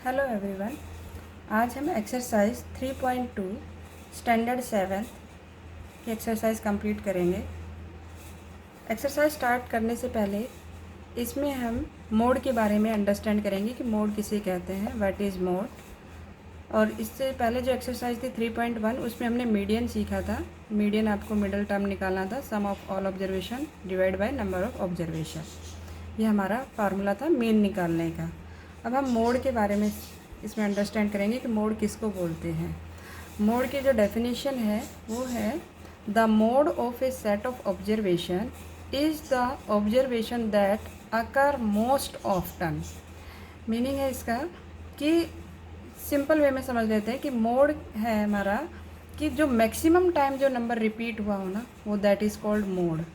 Hello everyone. आज हम exercise 3.2 standard 7 की एक्सरसाइज कंप्लीट करेंगे। एक्सरसाइज स्टार्ट करने से पहले इसमें हम मोड के बारे में अंडरस्टैंड करेंगे कि मोड किसे कहते हैं, व्हाट इज़ मोड। और इससे पहले जो एक्सरसाइज थी 3.1 उसमें हमने मीडियन सीखा था। मीडियन आपको मिडल टर्म निकालना था, sum of all observation divide by number of observation. ये हमारा फार्मूला था मीन निकालने का। अब हम मोड के बारे में इसमें अंडरस्टैंड करेंगे कि मोड किसको बोलते हैं। मोड की जो डेफिनेशन है वो है the mode of A set of observation is the observation that occur most often. Meaning है इसका कि सिंपल वे में समझ लेते हैं कि मोड है हमारा कि जो मैक्सिमम टाइम जो नंबर रिपीट हुआ हो ना, वो that is called mode.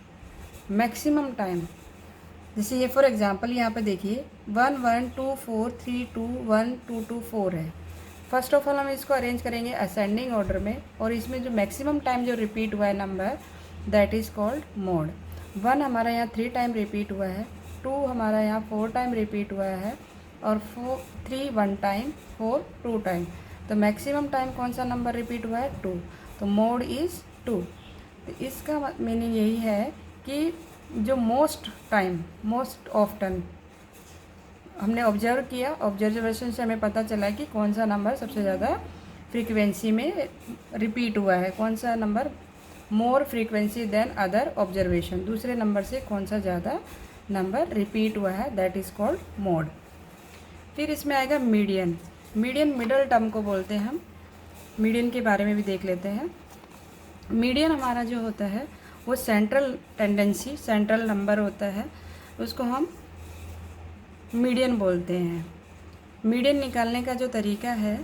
Maximum time, जैसे ये फॉर एग्जांपल यहाँ पे देखिए 1 1 2 4 3 2 1 2 2 4 है। फर्स्ट ऑफ ऑल हम इसको अरेंज करेंगे असेंडिंग ऑर्डर में, और इसमें जो मैक्सिमम टाइम जो रिपीट हुआ है number that is called mode. 1 हमारा यहाँ 3 टाइम रिपीट हुआ है, 2 हमारा यहाँ 4 टाइम रिपीट हुआ है, और 3 1 टाइम, 4 2 टाइम। तो मैक्सिमम टाइम कौन सा नंबर रिपीट हुआ है? 2। तो मोड इज़ 2। तो इसका मीनिंग यही है कि जो मोस्ट टाइम, मोस्ट ऑफ्टन हमने ऑब्जर्व किया, ऑब्जर्वेशन से हमें पता चला कि कौन सा नंबर सबसे ज़्यादा फ्रीक्वेंसी में रिपीट हुआ है, कौन सा number more frequency than other observation, दूसरे नंबर से कौन सा ज़्यादा नंबर रिपीट हुआ है, दैट इज़ कॉल्ड मोड। फिर इसमें आएगा मीडियन। मीडियन मिडल टर्म को बोलते हैं हम। मीडियन के बारे में भी देख लेते हैं। मीडियन हमारा जो होता है वो सेंट्रल टेंडेंसी, सेंट्रल नंबर होता है, उसको हम मीडियन बोलते हैं। मीडियन निकालने का जो तरीका है,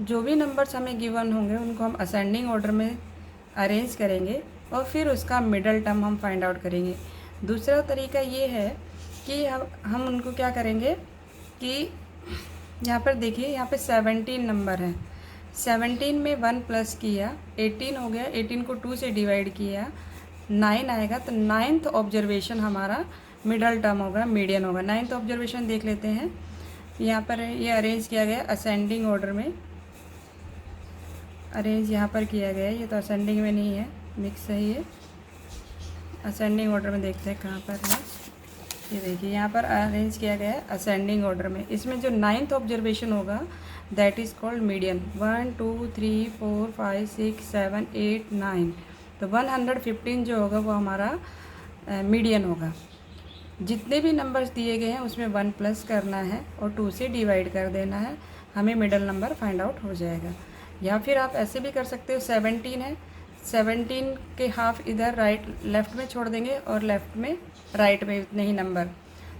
जो भी नंबर्स हमें गिवन होंगे उनको हम असेंडिंग ऑर्डर में अरेंज करेंगे और फिर उसका मिडल टर्म हम फाइंड आउट करेंगे। दूसरा तरीका ये है कि हम उनको क्या करेंगे कि यहाँ पर देखिए, यहाँ पे 17 नंबर हैं। 17 में 1 प्लस किया 18 हो गया, 18 को 2 से डिवाइड किया 9 आएगा। तो 9th ऑब्जर्वेशन हमारा मिडल टर्म होगा, मीडियन होगा। 9th ऑब्जर्वेशन देख लेते हैं। यहाँ पर ये अरेंज किया गया असेंडिंग ऑर्डर में, अरेंज यहाँ पर किया गया है। ये तो असेंडिंग में नहीं है, मिक्स है ये। असेंडिंग ऑर्डर में देखते हैं कहाँ पर है। ये देखिए यहाँ पर अरेंज किया गया है असेंडिंग ऑर्डर में। इसमें जो 9th ऑब्जर्वेशन होगा दैट इज़ कॉल्ड मीडियन। 1 2 3 4 5 6 7 8 9। तो 115 जो होगा वो हमारा मीडियन होगा। जितने भी नंबर्स दिए गए हैं उसमें 1 प्लस करना है और 2 से डिवाइड कर देना है, हमें मिडल नंबर फाइंड आउट हो जाएगा। या फिर आप ऐसे भी कर सकते हो, 17 है, 17 के हाफ इधर राइट लेफ़्ट में छोड़ देंगे और लेफ़्ट में राइट में इतने ही नंबर।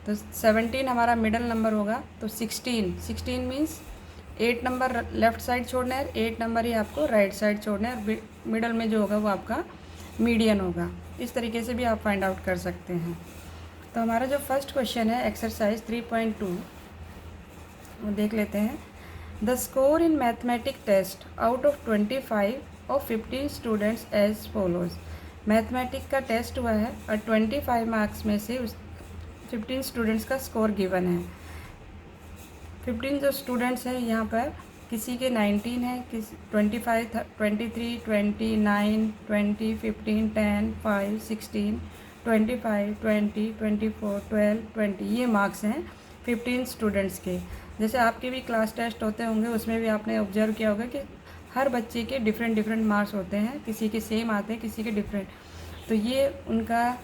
तो 17 हमारा मिडल नंबर होगा। तो 16 मीन्स 8 नंबर लेफ़्ट साइड छोड़ना है, 8 नंबर ही आपको राइट साइड छोड़ना है, और मिडल में जो होगा वो आपका मीडियन होगा। इस तरीके से भी आप फाइंड आउट कर सकते हैं। तो हमारा जो फर्स्ट क्वेश्चन है एक्सरसाइज 3.2 वो देख लेते हैं। The score in mathematic test out of 25 of 15 students as follows. Mathematic का टेस्ट हुआ है और 25 मार्क्स में से उस 15 स्टूडेंट्स का स्कोर गिवन है। 15 जो स्टूडेंट्स हैं यहाँ पर, किसी के 19 है, किसी 25, 23, 29, 20, 15, 10, 5, 16, 25, 20, 24, 12, 20, ये मार्क्स हैं 15 स्टूडेंट्स के। जैसे आपके भी क्लास टेस्ट होते होंगे, उसमें भी आपने ऑब्जर्व किया होगा कि हर बच्चे के डिफरेंट मार्क्स होते हैं, किसी के सेम आते हैं, किसी के डिफरेंट। तो ये उनका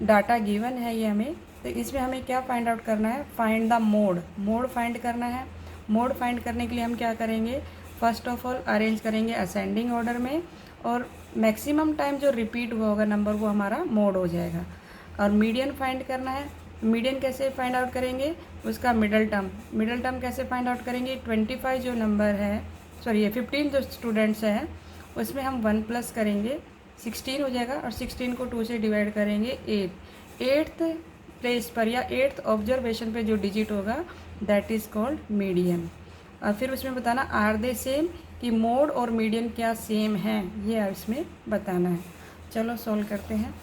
डाटा गिवन है ये हमें। तो इसमें हमें क्या फाइंड आउट करना है? Find the mode. Mode find करना है। मोड फाइंड करने के लिए हम क्या करेंगे? फर्स्ट ऑफ ऑल अरेंज करेंगे असेंडिंग ऑर्डर में, और मैक्सिमम टाइम जो रिपीट हुआ होगा नंबर वो हमारा मोड हो जाएगा। और मीडियन फाइंड करना है। मीडियन कैसे फाइंड आउट करेंगे? उसका मिडल टर्म। मिडल टर्म कैसे फाइंड आउट करेंगे? 25 जो नंबर है, सॉरी ये 15 जो स्टूडेंट्स हैं उसमें हम 1 प्लस करेंगे, 16 हो जाएगा, और 16 को 2 से डिवाइड करेंगे 8। 8th प्लेस पर या 8th ऑब्जर्वेशन पे जो डिजिट होगा दैट इज़ कॉल्ड मीडियन। और फिर उसमें बताना आर दे सेम, कि मोड और मीडियन क्या सेम है, ये इसमें बताना है। चलो सॉल्व करते हैं।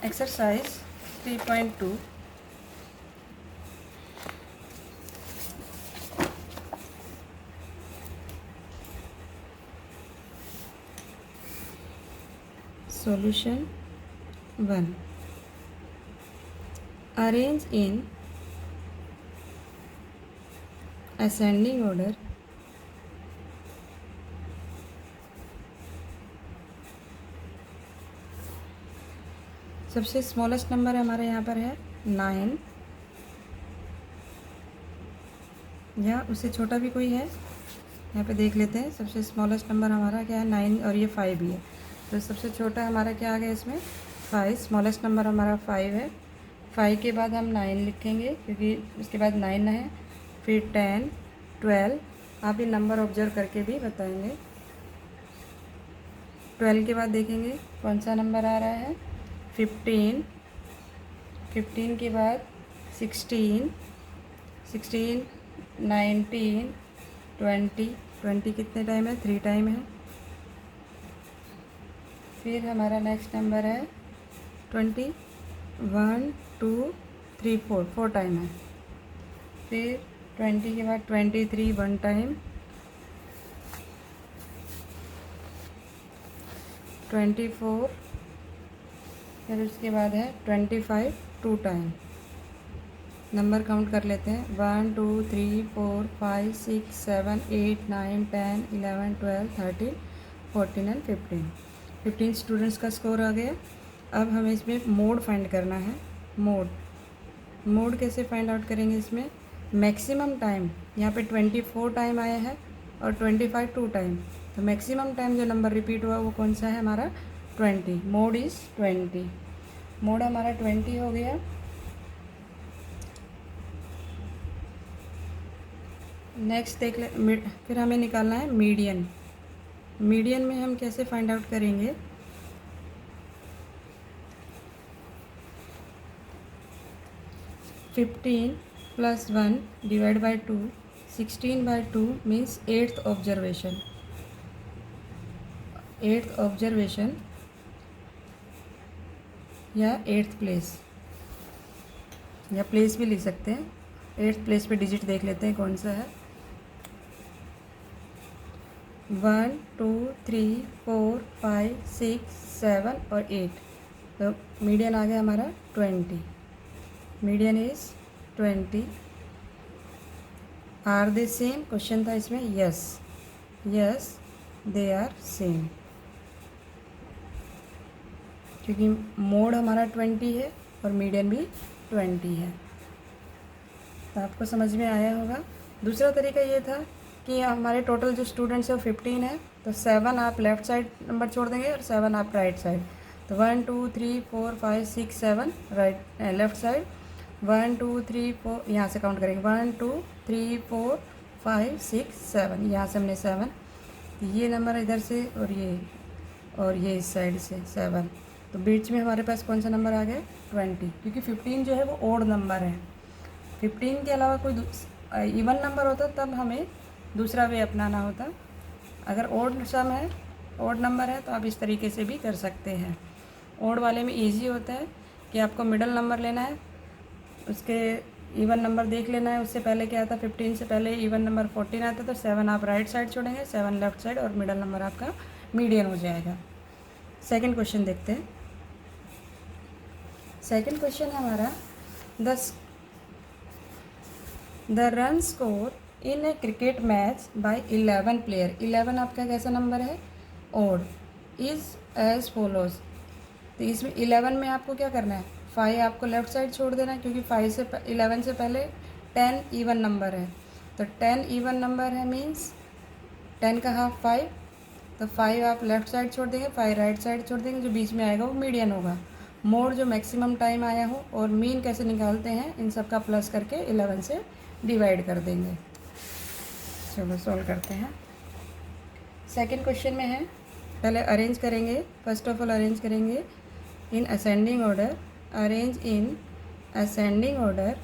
Exercise 3.2 solution 1. Arrange in ascending order सबसे स्मॉलेस्ट नंबर हमारे यहाँ पर है 9, या उससे छोटा भी कोई है, यहाँ पे देख लेते हैं। सबसे स्मॉलेस्ट नंबर हमारा क्या है 9, और ये 5 भी है, तो सबसे छोटा हमारा क्या आ गया इसमें 5। स्मॉलेस्ट नंबर हमारा 5 है। 5 के बाद हम 9 लिखेंगे क्योंकि उसके बाद 9 है, फिर 10, 12। आप ये नंबर ऑब्जर्व करके भी बताएंगे। 12 के बाद देखेंगे कौन सा नंबर आ रहा है 15। 15 के बाद 16, 19, 20 कितने टाइम है 3 टाइम है। फिर हमारा नेक्स्ट नंबर है 20, 1, 2, 3, 4 टाइम है। फिर 20 के बाद 23 1 टाइम, 24, फिर उसके बाद है 25 2 टाइम। नंबर काउंट कर लेते हैं 1, 2, 3, 4, 5, 6, 7, 8, 9, 10, 11, 12, 13, 14 एंड 15। 15 स्टूडेंट्स का स्कोर आ गया। अब हमें इसमें मोड फाइंड करना है। मोड कैसे फाइंड आउट करेंगे? इसमें मैक्सिमम टाइम यहाँ पे 24 टाइम आया है और 25 2 टाइम, तो मैक्सिमम टाइम जो नंबर रिपीट हुआ वो कौन सा है हमारा 20। Mode is 20। मोड हमारा 20 हो गया। नेक्स्ट देख ले, फिर हमें निकालना है मीडियन। मीडियन में हम कैसे फाइंड आउट करेंगे? Fifteen + 1 / 2, 16/2 means 8th observation. 8th observation या 8th प्लेस, या प्लेस भी लिख सकते हैं। 8th प्लेस पे डिजिट देख लेते हैं कौन सा है। 1, 2, 3, 4, 5, 6, 7 और 8, तो मीडियन आ गया हमारा 20। Median is 20। Are they same? Question था इसमें। यस दे आर सेम, क्योंकि मोड हमारा 20 है और मीडियन भी 20 है। तो आपको समझ में आया होगा। दूसरा तरीका ये था कि हमारे टोटल जो स्टूडेंट्स है वो 15 है, तो 7 आप लेफ़्ट साइड नंबर छोड़ देंगे और 7 आप राइट साइड। तो 1, 2, 3, 4, 5, 6, 7 राइट लेफ़्ट साइड। 1, 2, 3, 4 यहाँ से काउंट करेंगे। 1, 2, 3, 4, 5, 6, 7, यहाँ से हमने 7, ये नंबर इधर से और ये इस साइड से 7, तो बीच में हमारे पास कौन सा नंबर आ गया 20, क्योंकि 15 जो है वो ओड नंबर है। 15 के अलावा कोई इवन नंबर होता तब हमें दूसरा वे अपनाना होता। अगर ओड सम है, ओड नंबर है, तो आप इस तरीके से भी कर सकते हैं। ओड वाले में इजी होता है कि आपको मिडल नंबर लेना है, उसके इवन नंबर देख लेना है। उससे पहले क्या आता, 15 से पहले इवन नंबर 14 आता, तो 7 आप राइट साइड छोड़ेंगे, 7 लेफ्ट साइड, और मिडल नंबर आपका मीडियन हो जाएगा। सेकंड क्वेश्चन देखते हैं। सेकंड क्वेश्चन है हमारा the run score in A cricket match by 11 player. 11 आपका कैसा नंबर है ओड, इज़ एज फॉलोज। तो इसमें 11 में आपको क्या करना है, 5 आपको लेफ़्ट साइड छोड़ देना है, क्योंकि 11 से पहले 10 इवन नंबर है। तो 10 इवन नंबर है मीन्स 10 का हाफ 5, तो 5 आप लेफ़्ट साइड छोड़ देंगे, 5 राइट साइड छोड़ देंगे, जो बीच में आएगा वो मीडियन होगा। मोड जो मैक्सिमम टाइम आया हो, और मीन कैसे निकालते हैं, इन सब का प्लस करके 11 से डिवाइड कर देंगे। चलो सॉल्व करते हैं। सेकंड क्वेश्चन में है, पहले अरेंज करेंगे। फर्स्ट ऑफ ऑल अरेंज करेंगे in ascending order. Arrange in ascending order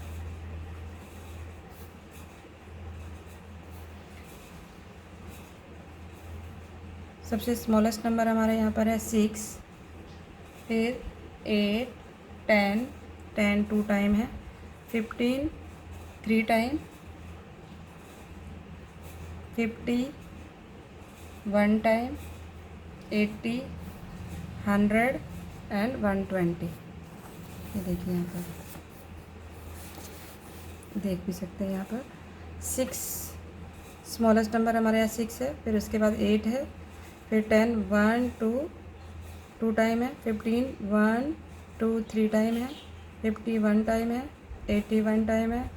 सबसे स्मॉलेस्ट नंबर हमारे यहाँ पर है 6, फिर 8, 10, 10 2 टाइम है, 15 3 टाइम, 50 1 टाइम, 80 100 एंड 120। ये देखिए यहाँ पर देख भी सकते हैं। यहाँ पर 6 स्मॉलेस्ट नंबर हमारे यहाँ 6 है, फिर उसके बाद 8 है, फिर 10 1 2 2 टाइम है, 15 1 2 3 टाइम है, 50 1 टाइम है, 80 1 टाइम है,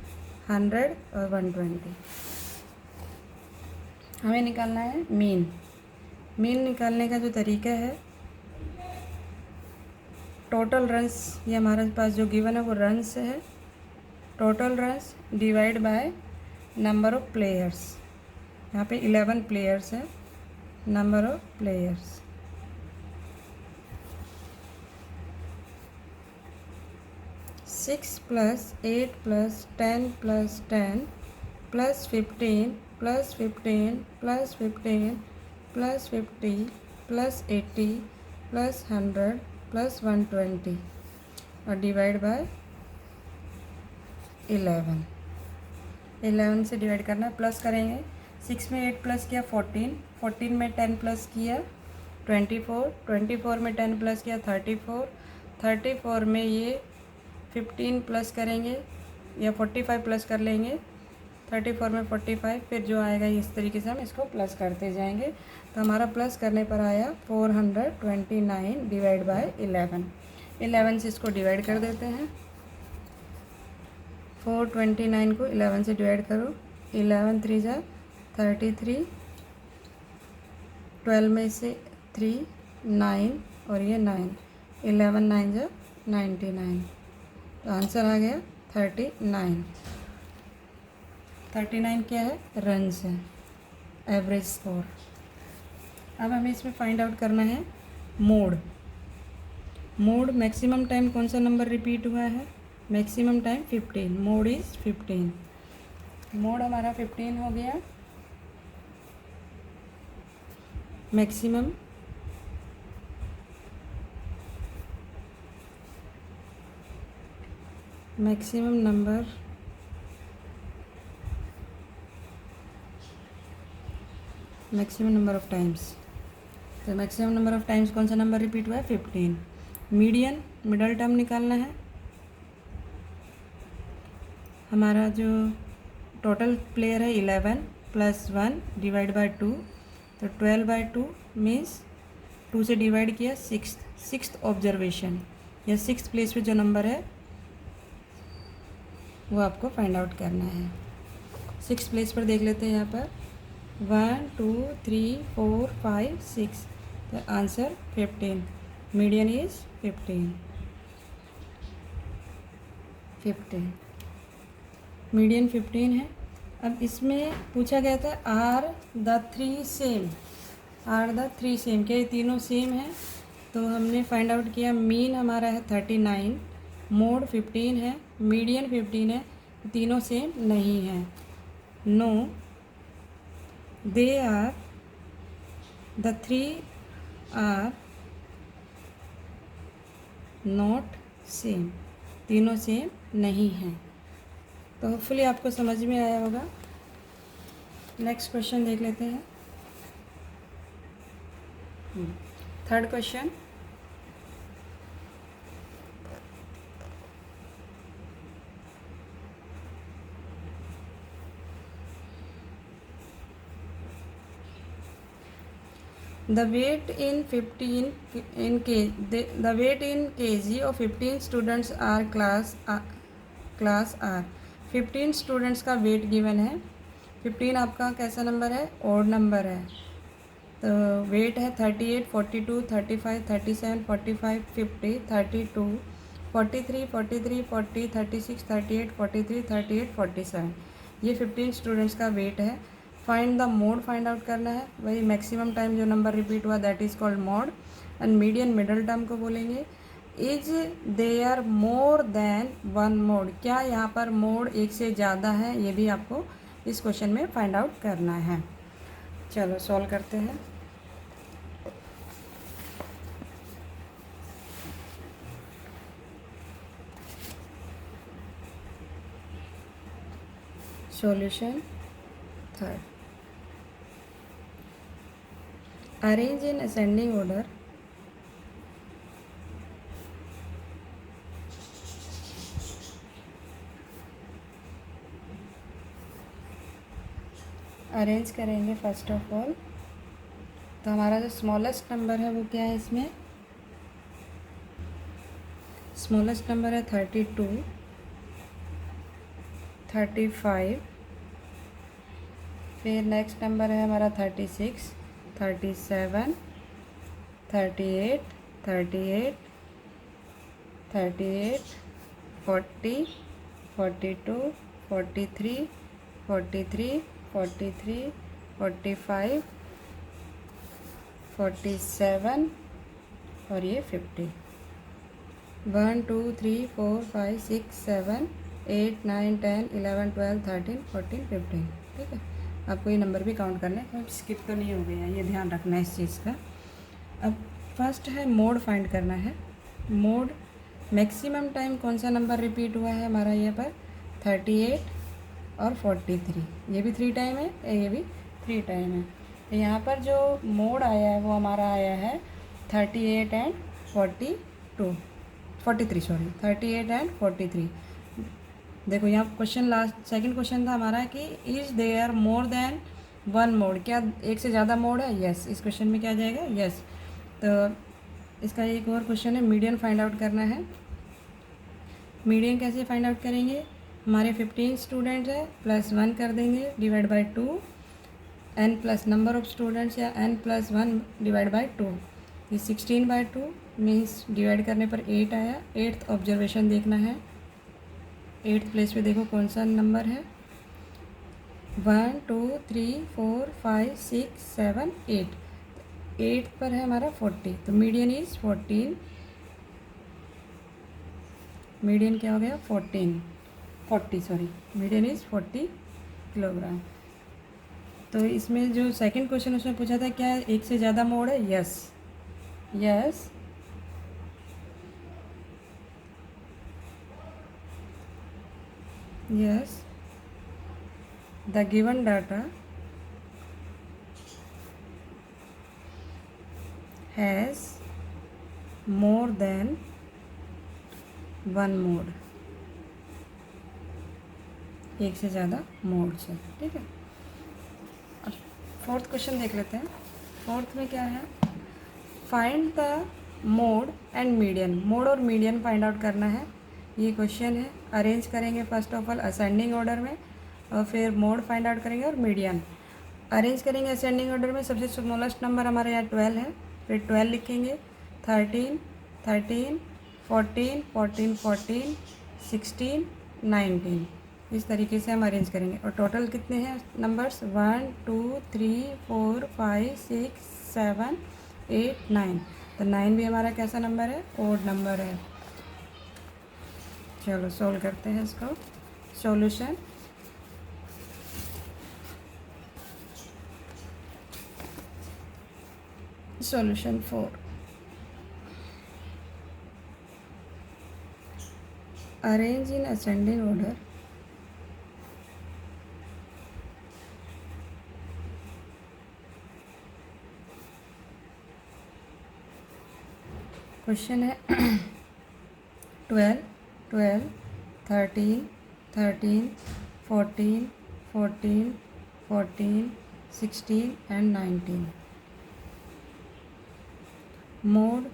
100 और 120। हमें निकालना है मीन। मीन निकालने का जो तरीका है, टोटल रन्स, ये हमारे पास जो गिवन है वो रन्स है, total runs divide by number of players. यहाँ पे 11 प्लेयर्स है, number of players. Six plus 8 plus 10 plus 10 plus 15 plus 15 plus 15 plus 50 plus 80 plus 100 plus 120 और डिवाइड बाय 11 से डिवाइड करना है, प्लस करेंगे। 6 में 8 प्लस किया 14, 14 में 10 प्लस किया 24, 24 में 10 प्लस किया 34, 34 में ये 15 प्लस करेंगे या 45 प्लस कर लेंगे, 34 में 45, फिर जो आएगा इस तरीके से हम इसको प्लस करते जाएंगे। तो हमारा प्लस करने पर आया 429 डिवाइड बाय 11 से इसको डिवाइड कर देते हैं। 429 को 11 से डिवाइड करो, 11 3 जा 33, 12 में से 3 9 और ये 9, 11 9 जा 99। तो आंसर आ गया 39। 39 क्या है? रन्स है, एवरेज स्कोर। अब हमें इसमें फाइंड आउट करना है मोड। मोड मैक्सिमम टाइम कौन सा नंबर रिपीट हुआ है? Maximum time 15, mode is 15। Mode हमारा 15 हो गया। Maximum number of times. तो मैक्सिमम नंबर ऑफ टाइम्स कौन सा नंबर रिपीट हुआ है? 15। मीडियन, मिडल टर्म निकालना है। हमारा जो टोटल प्लेयर है 11 प्लस 1 डिवाइड बाय 2, तो 12 बाय 2 मीन्स 2 से डिवाइड किया, सिक्स्थ ऑब्जर्वेशन या 6th प्लेस पे जो नंबर है वो आपको फाइंड आउट करना है। 6th प्लेस पर देख लेते हैं। यहाँ पर 1 2 3 4 5 6, तो आंसर 15। Median is 15। मीडियन 15 है। अब इसमें पूछा गया था आर द थ्री सेम, क्या ये तीनों सेम है? तो हमने फाइंड आउट किया मीन हमारा है 39, मोड 15 है, मीडियन 15 है, तीनों सेम नहीं है। No they are, the three are not same, तीनों सेम नहीं हैं। तो होपफुली आपको समझ में आया होगा। नेक्स्ट क्वेश्चन देख लेते हैं। Third question, the weight in kg of 15 students are class R। 15 students का वेट गिवन है। 15 आपका कैसा नंबर है? ऑड नंबर है। तो वेट है 38, 42, 35, 37, 45, 50, 32, 43, 43, 40, 36, 38, 43, 38, 47। ये 15 स्टूडेंट्स का वेट है। Find the mode find out करना है। वही मैक्सिमम टाइम जो नंबर रिपीट हुआ that is called mode. And median middle term को बोलेंगे। Is there more than one mode, क्या यहाँ पर मोड एक से ज़्यादा है? ये भी आपको इस क्वेश्चन में फाइंड आउट करना है। चलो सॉल्व करते हैं। Solution third, arrange in ascending order arrange करेंगे फर्स्ट ऑफ ऑल। तो हमारा जो स्मॉलेस्ट नंबर है वो क्या है इसमें, स्मॉलेस्ट नंबर है 32, 35, फिर नेक्स्ट नंबर है हमारा 36, 37, 38, 38, 38, 40, 42, 43, 43, 43, 45, 47 और ये 50। 1 2 3 4 5 6 7 8 9 10 11 12 13 14 15। ठीक है, आपको ये नंबर भी काउंट करना है, स्किप तो नहीं हो गया, ये ध्यान रखना है इस चीज़ का। अब फर्स्ट है मोड फाइंड करना है। मोड मैक्सिमम टाइम कौन सा नंबर रिपीट हुआ है हमारा यहाँ पर, 38 और 43। ये भी 3 टाइम है, ये भी 3 टाइम है। तो यहाँ पर जो मोड आया है वो हमारा आया है 38 एंड 43, सॉरी 38 एंड 43। देखो यहाँ क्वेश्चन लास्ट सेकंड क्वेश्चन था हमारा कि is there more than one mode, क्या एक से ज़्यादा मोड है, यस। इस क्वेश्चन में क्या आ जाएगा, यस। तो इसका एक और क्वेश्चन है मीडियन फाइंड आउट करना है। मीडियन कैसे फाइंड आउट करेंगे, हमारे 15 स्टूडेंट्स है, +1 कर देंगे divide by 2, n plus number of students या n+1 डिवाइड बाई 2। ये 16/2 मीन्स डिवाइड करने पर 8 आया। 8th ऑब्जर्वेशन देखना है, 8th प्लेस पे देखो कौन सा नंबर है, 1 2 3 4 5 6 7 8। 8 पर है हमारा 40, तो मीडियन इज़ 14। मीडियन क्या हो गया, 40 सॉरी, मीडियन इज़ 40 किलोग्राम। तो इसमें जो सेकंड क्वेश्चन उसमें पूछा था क्या एक से ज़्यादा मोड है, yes yes. Yes, the given data has more than one mode, एक से ज़्यादा मोड्स है। ठीक है, अब फोर्थ क्वेश्चन देख लेते हैं। फोर्थ में क्या है, find the mode and median. Mode और मीडियन फाइंड आउट करना है, ये क्वेश्चन है। अरेंज करेंगे first of all ascending order में, और फिर मोड फाइंड आउट करेंगे और मीडियन। अरेंज करेंगे असेंडिंग ऑर्डर में, सबसे स्मॉलेस्ट नंबर हमारे यहाँ 12 है, फिर 12 लिखेंगे, 13 13 14 14 14 16 19। इस तरीके से हम अरेंज करेंगे। और टोटल कितने हैं नंबर्स, 1 2 3 4 5 6 7 8 9। तो 9 भी हमारा कैसा नंबर है, ओड नंबर है। चलो सॉल्व करते हैं इसको। Solution, solution 4, arrange in ascending order question है 12 12 13 13 14 14 14 16 एंड 19। मोड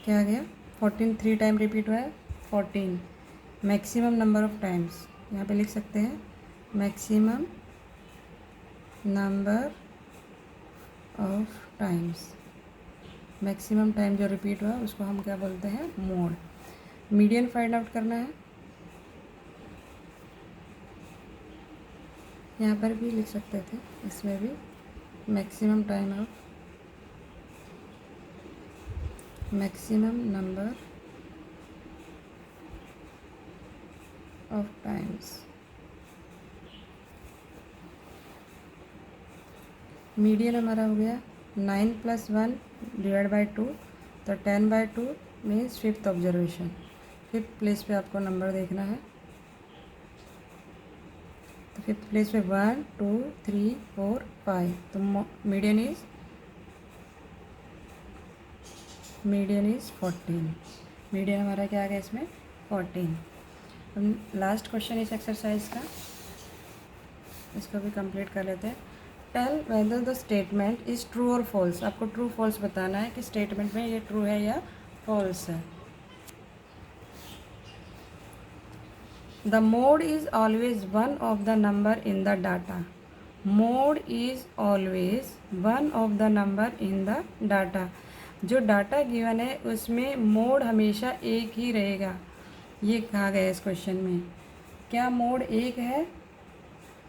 क्या आ गया, 14 3 टाइम रिपीट हुआ है, 14। मैक्सिमम नंबर ऑफ टाइम्स यहाँ पे लिख सकते हैं, maximum number of times. Maximum time जो रिपीट हुआ उसको हम क्या बोलते हैं, मोड। मीडियन फाइंड आउट करना है, यहाँ पर भी लिख सकते थे, इसमें भी maximum time of, maximum number of times. Median हमारा हो गया 9 + 1 डिवाइड बाई 2, तो 10/2 means 5th observation. 5th place पे आपको नंबर देखना है, तो 5th प्लेस पे 1 2 3 4 5। तो मीडियन इज़ 14। मीडियन हमारा क्या आ गया इसमें, 14। लास्ट क्वेश्चन इस एक्सरसाइज का, इसको भी कंप्लीट कर लेते हैं। Tell whether the statement is true और फॉल्स। आपको ट्रू फॉल्स बताना है कि स्टेटमेंट में ये ट्रू है या फॉल्स है। The mode is always one of the number in the data. Mode is always one of the number in the data. जो डाटा गिवन है उसमें मोड हमेशा एक ही रहेगा, ये कहा गया है इस क्वेश्चन में। क्या मोड एक है?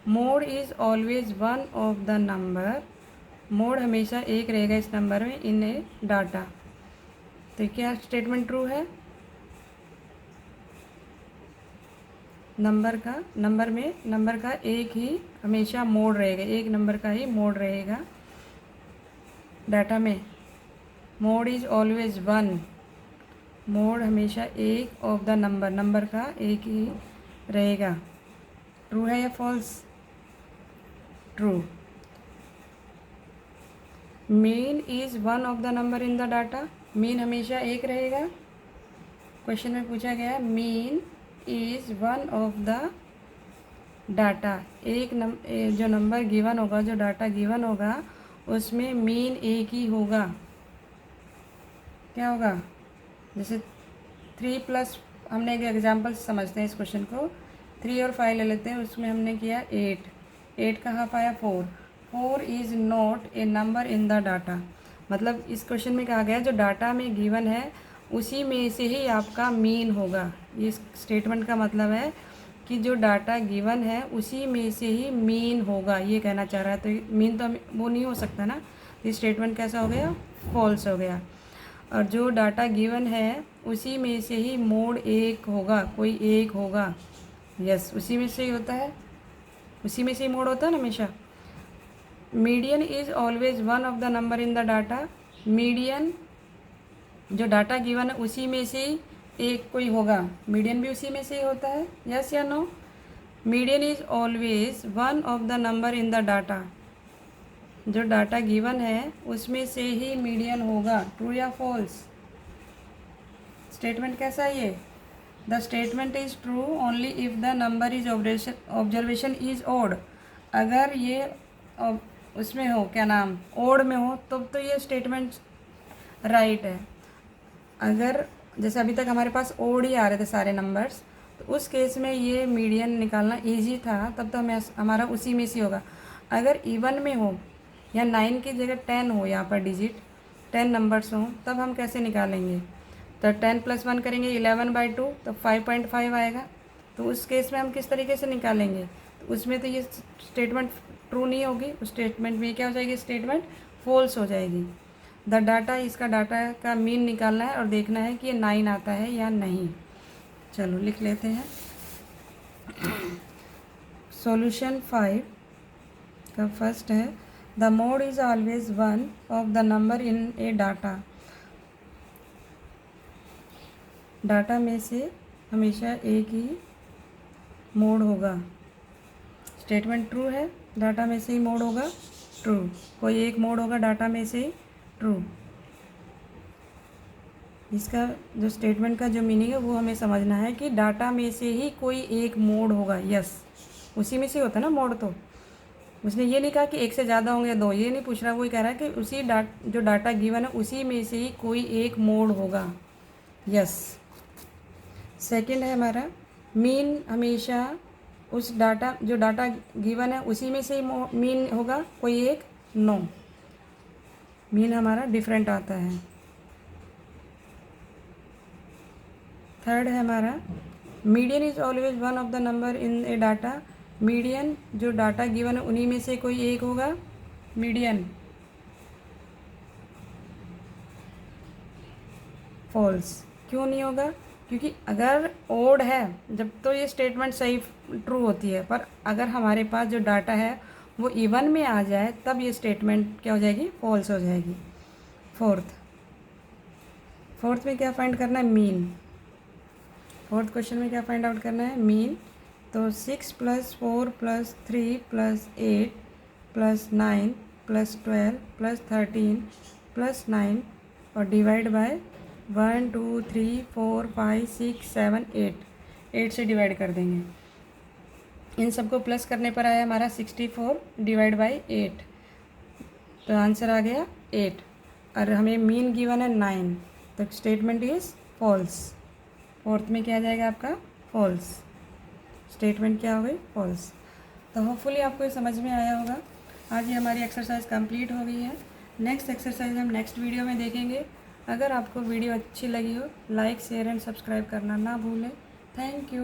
Mode is always one of the number. Mode हमेशा एक रहेगा इस नंबर में इन ए डाटा। तो क्या स्टेटमेंट ट्रू है? नंबर का एक ही हमेशा मोड रहेगा, एक नंबर का ही मोड रहेगा डाटा में। Mode is always one. Mode हमेशा एक ऑफ द नंबर का एक ही रहेगा। ट्रू है या false? True. Mean is one of the number in the data. Mean हमेशा एक रहेगा। क्वेश्चन में पूछा गया है mean is one of the data. जो नंबर गिवन होगा, जो डाटा गिवन होगा उसमें मीन एक ही होगा। क्या होगा? जैसे 3+ हमने एक एग्जांपल समझते हैं इस क्वेश्चन को। 3 और 5 ले लेते हैं। उसमें हमने किया 8 का हाफ आया 4 is not a number in the data. मतलब इस क्वेश्चन में कहा गया जो डाटा में गिवन है उसी में से ही आपका मीन होगा। ये स्टेटमेंट का मतलब है कि जो डाटा गिवन है उसी में से ही मीन होगा, ये कहना चाह रहा है। तो मीन तो वो नहीं हो सकता ना। ये स्टेटमेंट कैसा हो गया? फॉल्स हो गया। और जो डाटा गिवन है उसी में से ही मोड एक होगा, कोई एक होगा। यस, उसी में से ही होता है, उसी में से ही मोड होता है ना हमेशा। Median is always one of the number in the data. Median जो डाटा गिवन है उसी में से ही एक कोई होगा। मीडियन भी उसी में से ही होता है। यस या no? Median is always one of the number in the data. जो डाटा गिवन है उसमें से ही मीडियन होगा। ट्रू या फॉल्स? स्टेटमेंट कैसा है ये? The statement is true only if the number is observation is odd. अगर ये उसमें हो, क्या नाम, ओड में हो तो ये स्टेटमेंट राइट है। अगर जैसे अभी तक हमारे पास ओड ही आ रहे थे सारे नंबर्स, तो उस केस में ये मीडियन निकालना इजी था, तब तो हमारा उसी में से होगा। अगर इवन में हो या 9 की जगह 10 हो, यहाँ पर डिजिट 10 नंबर्स हों, तब हम कैसे निकालेंगे? तो 10 + 1 करेंगे 11/2, तो 5.5 आएगा। तो उस केस में हम किस तरीके से निकालेंगे? तो उसमें तो ये स्टेटमेंट ट्रू नहीं होगी। उस स्टेटमेंट में क्या हो जाएगी? स्टेटमेंट फॉल्स हो जाएगी। द डाटा, इसका डाटा का मीन निकालना है और देखना है कि ये 9 आता है या नहीं। चलो लिख लेते हैं। सॉल्यूशन 5 का फर्स्ट है the mode is always one of the number in a data. Data में से हमेशा एक ही मोड होगा। स्टेटमेंट ट्रू है, डाटा में से ही मोड होगा। ट्रू, कोई एक मोड होगा डाटा में से ही। ट्रू। इसका जो स्टेटमेंट का जो मीनिंग है वो हमें समझना है कि डाटा में से ही कोई एक मोड होगा। यस, उसी में से होता है ना मोड। तो उसने ये नहीं कहा कि एक से ज़्यादा होंगे या दो, ये नहीं पूछ रहा। वो कह रहा है कि उसी जो डाटा गिवन है उसी में से ही कोई एक मोड होगा। यस। सेकंड है हमारा मीन हमेशा उस डाटा, जो डाटा गिवन है उसी में से ही मीन होगा, कोई एक। नो, मीन हमारा डिफरेंट आता है। थर्ड है हमारा median is always one of the number in a data. Median जो डाटा गिवन है उन्हीं में से कोई एक होगा। Median false. क्यों नहीं होगा? क्योंकि अगर ओड है जब तो ये स्टेटमेंट सही ट्रू होती है, पर अगर हमारे पास जो डाटा है वो इवन में आ जाए तब ये स्टेटमेंट क्या हो जाएगी? फॉल्स हो जाएगी। फोर्थ में क्या फाइंड करना है? मीन। फोर्थ क्वेश्चन में क्या फाइंड आउट करना है? मीन। तो 6 + 4 + 3 + 8 + 9 + 12 + 13 + 9 और डिवाइड बाय 1 2 3 4 5 6 7 8 से डिवाइड कर देंगे। इन सबको प्लस करने पर आया हमारा 64 डिवाइड बाई 8, तो आंसर आ गया 8। और हमें मीन गिवन है 9, तो स्टेटमेंट इज़ फॉल्स। फोर्थ में क्या आ जाएगा आपका फॉल्स, स्टेटमेंट क्या हो गई फॉल्स। तो होपफुली आपको ये समझ में आया होगा। आज ये हमारी एक्सरसाइज कंप्लीट हो गई है। नेक्स्ट एक्सरसाइज हम नेक्स्ट वीडियो में देखेंगे। अगर आपको वीडियो अच्छी लगी हो, लाइक शेयर एंड सब्सक्राइब करना ना भूलें। Thank you.